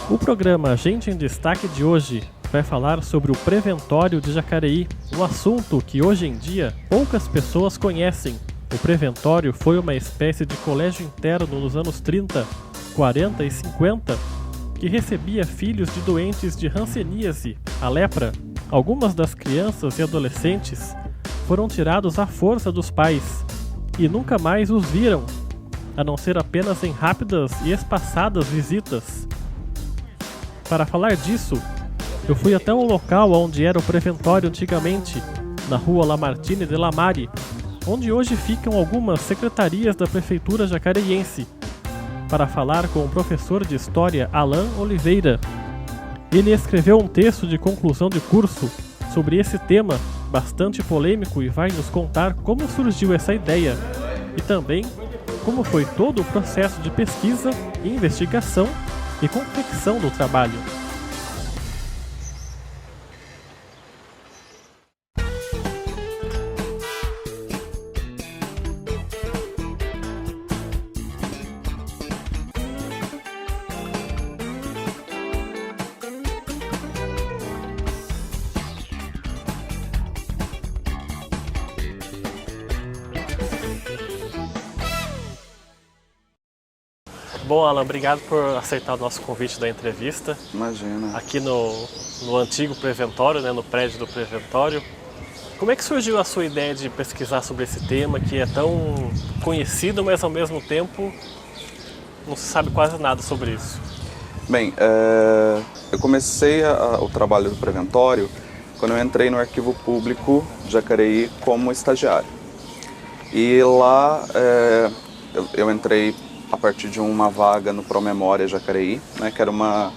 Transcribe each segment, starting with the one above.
O programa Gente em Destaque de hoje vai falar sobre o Preventório de Jacareí, um assunto que hoje em dia poucas pessoas conhecem. O Preventório foi uma espécie de colégio interno nos anos 30, 40 e 50 que recebia filhos de doentes de hanseníase, a lepra. Algumas das crianças e adolescentes foram tirados à força dos pais e nunca mais os viram, a não ser apenas em rápidas e espaçadas visitas. Para falar disso, eu fui até o local onde era o preventório antigamente, na rua Lamartine de Lamare, onde hoje ficam algumas secretarias da prefeitura jacareiense, para falar com o professor de História Alan Oliveira. Ele escreveu um texto de conclusão de curso sobre esse tema bastante polêmico e vai nos contar como surgiu essa ideia e também como foi todo o processo de pesquisa, investigação e confecção do trabalho. Bom, Alan, obrigado por aceitar o nosso convite da entrevista. Imagina. Aqui no antigo preventório, no prédio do preventório. Como é que surgiu a sua ideia de pesquisar sobre esse tema que é tão conhecido, mas ao mesmo tempo não se sabe quase nada sobre isso? Bem, eu comecei o trabalho do preventório quando eu entrei no Arquivo Público de Jacareí como estagiário. E lá eu entrei a partir de uma vaga no Promemória Jacareí, que era uma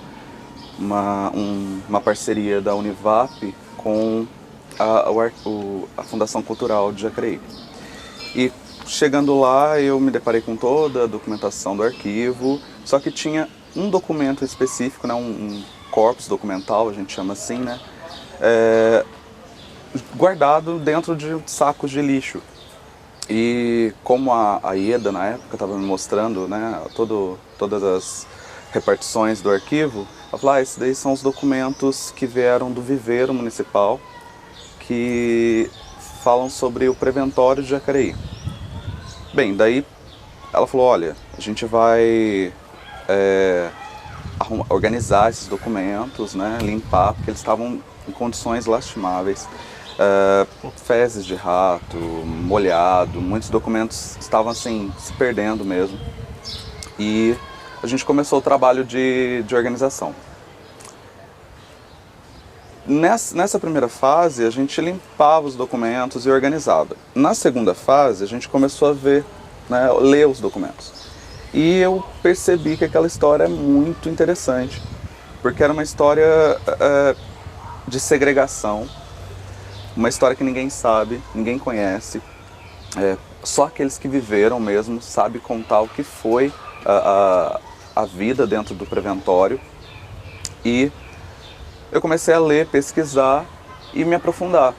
parceria da Univap com a Fundação Cultural de Jacareí. E chegando lá eu me deparei com toda a documentação do arquivo, só que tinha um documento específico, um corpus documental, a gente chama assim, guardado dentro de sacos de lixo. E como a Ieda, na época, estava me mostrando todas as repartições do arquivo, ela falou, esses daí são os documentos que vieram do viveiro municipal, que falam sobre o Preventório de Jacareí. Bem, daí ela falou, olha, a gente vai organizar esses documentos, limpar, porque eles estavam em condições lastimáveis. Fezes de rato, molhado, muitos documentos estavam assim, se perdendo mesmo. E a gente começou o trabalho de organização. Nessa primeira fase, a gente limpava os documentos e organizava. Na segunda fase, a gente começou a ler os documentos. E eu percebi que aquela história é muito interessante, porque era uma história de segregação, uma história que ninguém sabe, ninguém conhece, só aqueles que viveram mesmo sabem contar o que foi a vida dentro do preventório. E eu comecei a ler, pesquisar e me aprofundar.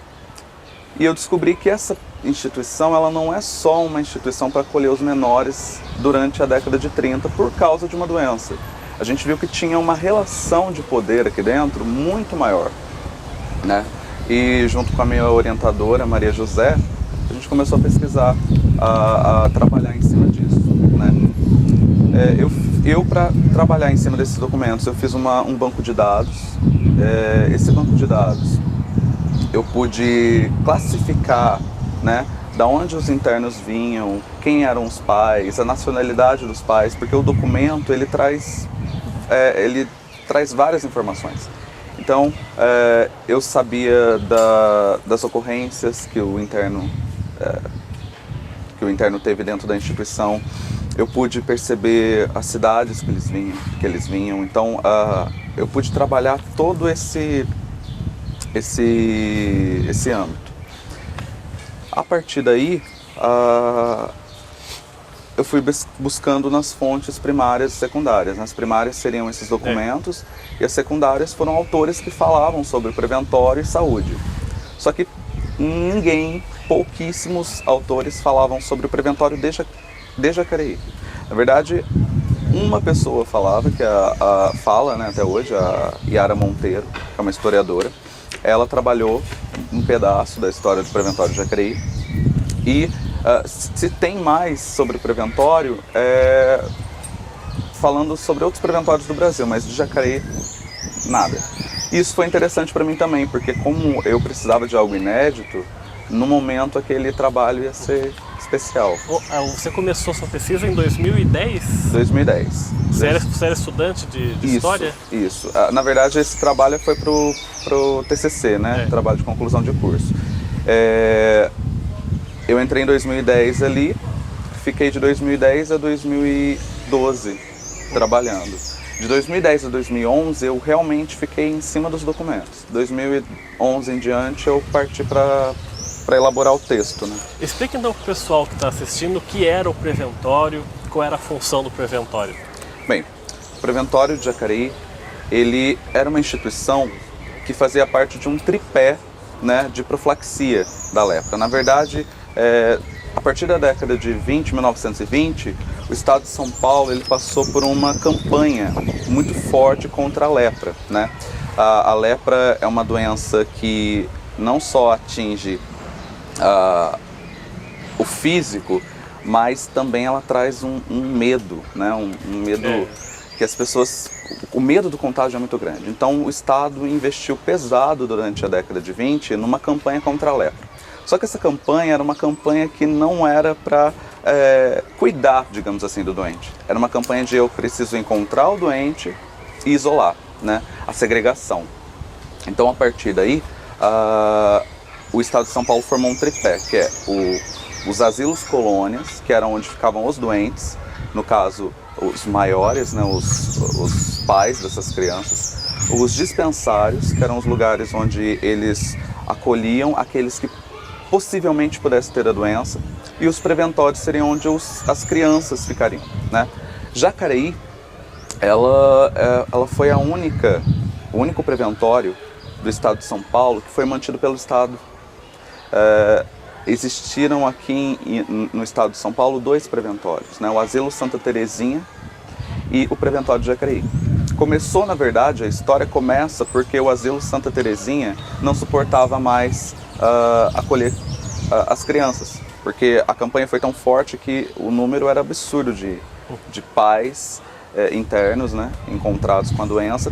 E eu descobri que essa instituição ela não é só uma instituição para acolher os menores durante a década de 30 por causa de uma doença. A gente viu que tinha uma relação de poder aqui dentro muito maior, E junto com a minha orientadora, Maria José, a gente começou a pesquisar, a trabalhar em cima disso. Eu para trabalhar em cima desses documentos, eu fiz um banco de dados. Esse banco de dados, eu pude classificar, da onde os internos vinham, quem eram os pais, a nacionalidade dos pais, porque o documento ele traz várias informações. Então, eu sabia das ocorrências que o interno teve dentro da instituição. Eu pude perceber as cidades que eles vinham. Então, eu pude trabalhar todo esse âmbito. A partir daí, eu fui buscando nas fontes primárias e secundárias. Nas primárias seriam esses documentos e as secundárias foram autores que falavam sobre preventório e saúde. Só que pouquíssimos autores falavam sobre o preventório de Jacareí. Na verdade, uma pessoa falava, que fala, né, até hoje, a Yara Monteiro, que é uma historiadora. Ela trabalhou um pedaço da história do Preventório de Jacareí. E se tem mais sobre o Preventório, falando sobre outros preventórios do Brasil, mas de Jacareí, nada. Isso foi interessante para mim também, porque como eu precisava de algo inédito, no momento aquele trabalho ia ser especial. Você começou sua pesquisa em 2010? 2010. Você era estudante de história? Isso. Na verdade, esse trabalho foi pro TCC, né? Trabalho de conclusão de curso. Eu entrei em 2010 ali, fiquei de 2010 a 2012 trabalhando. De 2010 a 2011 eu realmente fiquei em cima dos documentos. 2011 em diante eu parti para elaborar o texto, né? Explica então para o pessoal que está assistindo o que era o Preventório, qual era a função do Preventório. Bem, o Preventório de Jacareí, ele era uma instituição que fazia parte de um tripé, né, de profilaxia da lepra. Na verdade, a partir da década de 1920, o estado de São Paulo ele passou por uma campanha muito forte contra a lepra, né? A lepra é uma doença que não só atinge o físico, mas também ela traz um medo, né? Um medo que as pessoas... O medo do contágio é muito grande. Então o Estado investiu pesado durante a década de 20 numa campanha contra a lepra. Só que essa campanha era uma campanha que não era para cuidar, digamos assim, do doente. Era uma campanha de eu preciso encontrar o doente e isolar, né? A segregação. Então a partir daí, o Estado de São Paulo formou um tripé, que é os asilos colônias, que eram onde ficavam os doentes, no caso os maiores, né, os pais dessas crianças, os dispensários, que eram os lugares onde eles acolhiam aqueles que possivelmente pudessem ter a doença, e os preventórios seriam onde as crianças ficariam, né? Jacareí, ela foi o único preventório do estado de São Paulo que foi mantido pelo Estado. Existiram aqui no estado de São Paulo 2 preventórios, né? O Asilo Santa Terezinha e o Preventório de Jacareí. Começou, na verdade, a história começa porque o Asilo Santa Terezinha não suportava mais acolher as crianças, porque a campanha foi tão forte que o número era absurdo de pais internos, né, encontrados com a doença,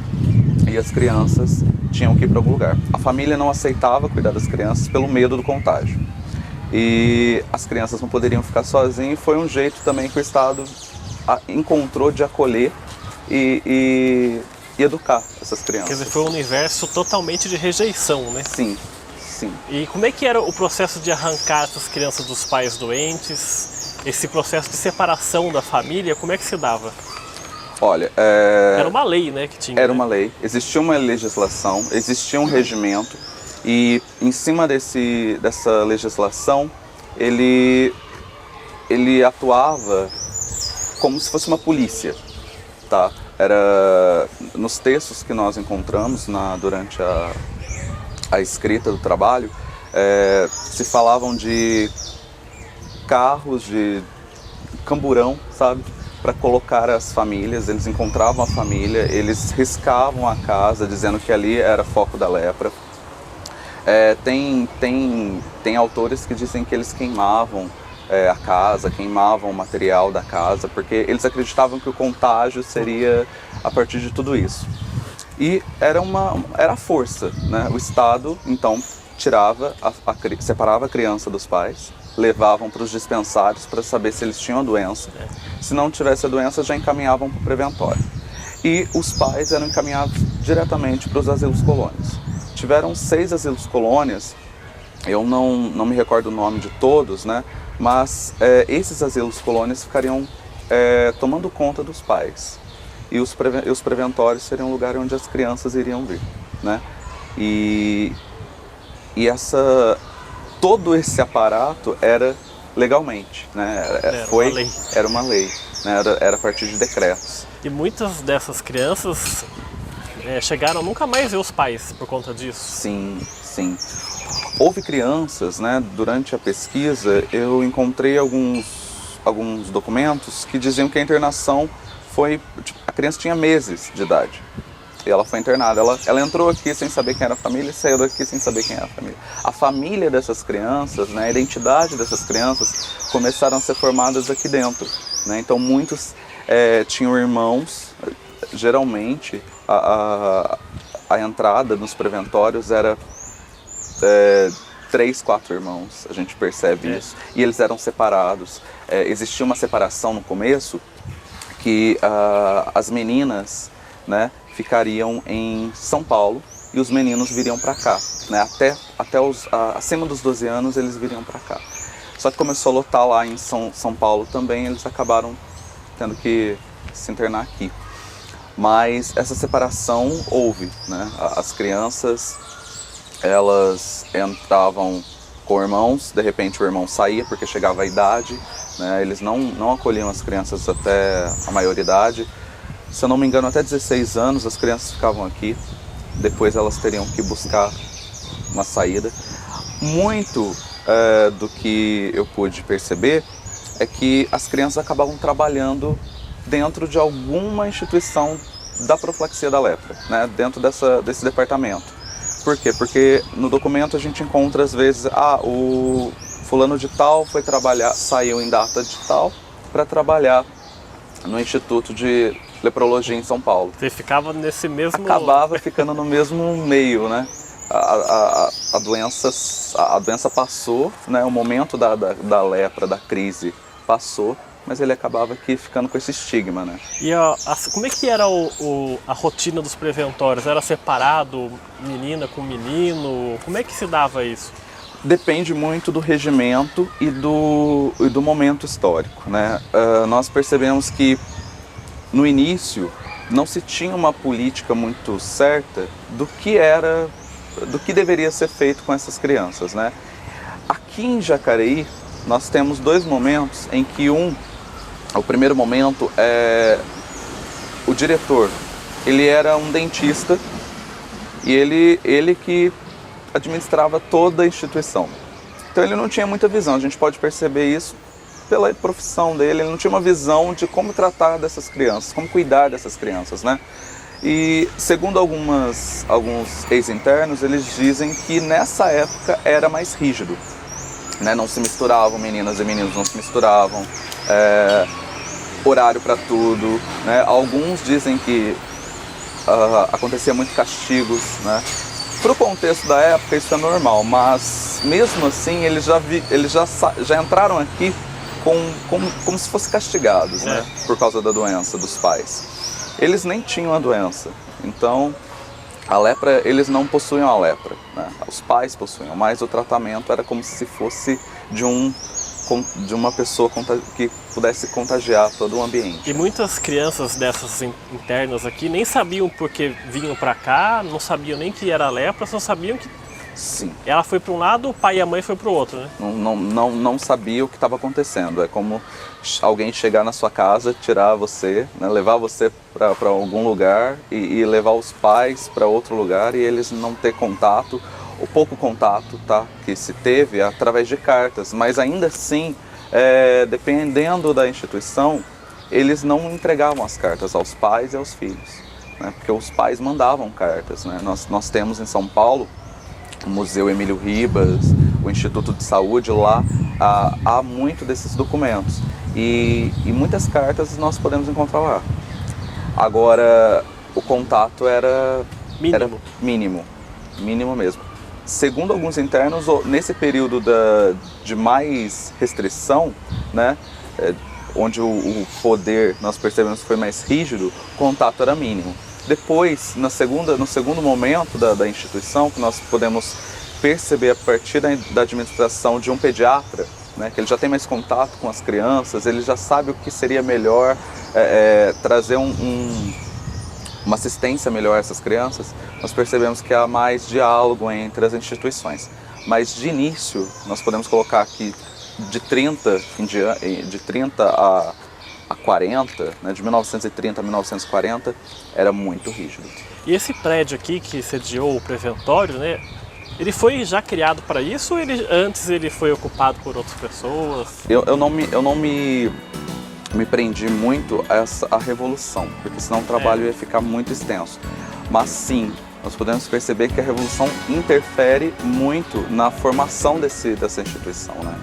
e as crianças tinham que ir para algum lugar. A família não aceitava cuidar das crianças pelo medo do contágio. E as crianças não poderiam ficar sozinhas, e foi um jeito também que o Estado encontrou de acolher e educar essas crianças. Quer dizer, foi um universo totalmente de rejeição, né? Sim, sim. E como é que era o processo de arrancar essas crianças dos pais doentes? Esse processo de separação da família, como é que se dava? Olha, era uma lei, né, que tinha. Era uma lei, existia uma legislação, existia um regimento, e em cima dessa legislação, ele atuava como se fosse uma polícia, tá? Era nos textos que nós encontramos durante a escrita do trabalho, se falavam de carros de camburão, sabe? Para colocar as famílias, eles encontravam a família, eles riscavam a casa dizendo que ali era foco da lepra. Tem autores que dizem que eles queimavam a casa, queimavam o material da casa, porque eles acreditavam que o contágio seria a partir de tudo isso. E era a força, né? O Estado, então, separava a criança dos pais, levavam para os dispensários para saber se eles tinham a doença. Se não tivesse a doença, já encaminhavam para o preventório. E os pais eram encaminhados diretamente para os asilos colônias. Tiveram 6 asilos colônias, eu não me recordo o nome de todos, né? Mas esses asilos colônias ficariam tomando conta dos pais. E os preventórios seriam um lugar onde as crianças iriam vir, né? E todo esse aparato era legalmente, né? Era uma lei, né? Era a partir de decretos. E muitas dessas crianças chegaram a nunca mais ver os pais por conta disso? Sim, sim. Houve crianças, né? Durante a pesquisa eu encontrei alguns documentos que diziam que a internação foi, tipo, a criança tinha meses de idade. E ela foi internada. Ela entrou aqui sem saber quem era a família e saiu daqui sem saber quem era a família. A família dessas crianças, né, a identidade dessas crianças começaram a ser formadas aqui dentro. Né? Então muitos tinham irmãos. Geralmente a entrada nos preventórios era 3, 4 irmãos, a gente percebe isso. E eles eram separados. Existia uma separação no começo que as meninas, né, ficariam em São Paulo e os meninos viriam para cá. Né? Até acima dos 12 anos eles viriam para cá. Só que começou a lotar lá em São Paulo também, eles acabaram tendo que se internar aqui. Mas essa separação houve, né? As crianças, elas entravam com irmãos, de repente o irmão saía porque chegava a idade, né? Eles não acolhiam as crianças até a maioridade. Se eu não me engano, até 16 anos as crianças ficavam aqui, depois elas teriam que buscar uma saída. Muito do que eu pude perceber é que as crianças acabavam trabalhando dentro de alguma instituição da profilaxia da lepra, né? Dentro desse departamento. Por quê? Porque no documento a gente encontra às vezes, o fulano de tal foi trabalhar, saiu em data de tal para trabalhar no Instituto de Leprologia em São Paulo. Você ficava nesse mesmo... Acabava ficando no mesmo meio, né? A doença passou, né? O momento da lepra, da crise passou, mas ele acabava aqui ficando com esse estigma, né? E como é que era a rotina dos preventórios? Era separado, menina com menino? Como é que se dava isso? Depende muito do regimento e do momento histórico, né? Nós percebemos que no início não se tinha uma política muito certa do que deveria ser feito com essas crianças, né? Aqui em Jacareí nós temos 2 momentos em que o primeiro momento é o diretor, ele era um dentista e ele que administrava toda a instituição. Então ele não tinha muita visão, a gente pode perceber isso pela profissão dele, ele não tinha uma visão de como tratar dessas crianças, como cuidar dessas crianças, né? E segundo alguns ex-internos, eles dizem que nessa época era mais rígido, né? Não se misturavam, meninas e meninos não se misturavam, horário para tudo, né? Alguns dizem que acontecia muito castigos, né? Para o contexto da época isso é normal, mas mesmo assim eles já entraram aqui como se fossem castigados, né? Por causa da doença dos pais. Eles nem tinham a doença, então a lepra, eles não possuíam a lepra, né? Os pais possuíam, mas o tratamento era como se fosse de uma pessoa que pudesse contagiar todo o ambiente. E muitas crianças dessas internas aqui nem sabiam porque vinham para cá, não sabiam nem que era lepra, só sabiam que Sim. Ela foi para um lado, o pai e a mãe foi para o outro, né? Não sabia o que estava acontecendo. É como alguém chegar na sua casa, tirar você, né, levar você para algum lugar e levar os pais para outro lugar e eles não ter contato, o pouco contato, tá, que se teve através de cartas. Mas ainda assim, dependendo da instituição, eles não entregavam as cartas aos pais e aos filhos, né, porque os pais mandavam cartas, né? Nós temos em São Paulo o Museu Emílio Ribas, o Instituto de Saúde, lá há muito desses documentos e muitas cartas nós podemos encontrar lá. Agora, o contato era mínimo mesmo. Segundo alguns internos, nesse período de mais restrição, né, onde o poder, nós percebemos que foi mais rígido, o contato era mínimo. Depois, no segundo momento da instituição, que nós podemos perceber a partir da administração de um pediatra, né, que ele já tem mais contato com as crianças, ele já sabe o que seria melhor trazer uma assistência melhor a essas crianças, nós percebemos que há mais diálogo entre as instituições. Mas de início, nós podemos colocar aqui de 30 a 40, né, de 1930 a 1940, era muito rígido. E esse prédio aqui que sediou o preventório, né, ele foi já criado para isso ou antes ele foi ocupado por outras pessoas? Eu não me me prendi muito a revolução, porque senão o trabalho ia ficar muito extenso. Mas sim, nós podemos perceber que a revolução interfere muito na formação dessa instituição, né?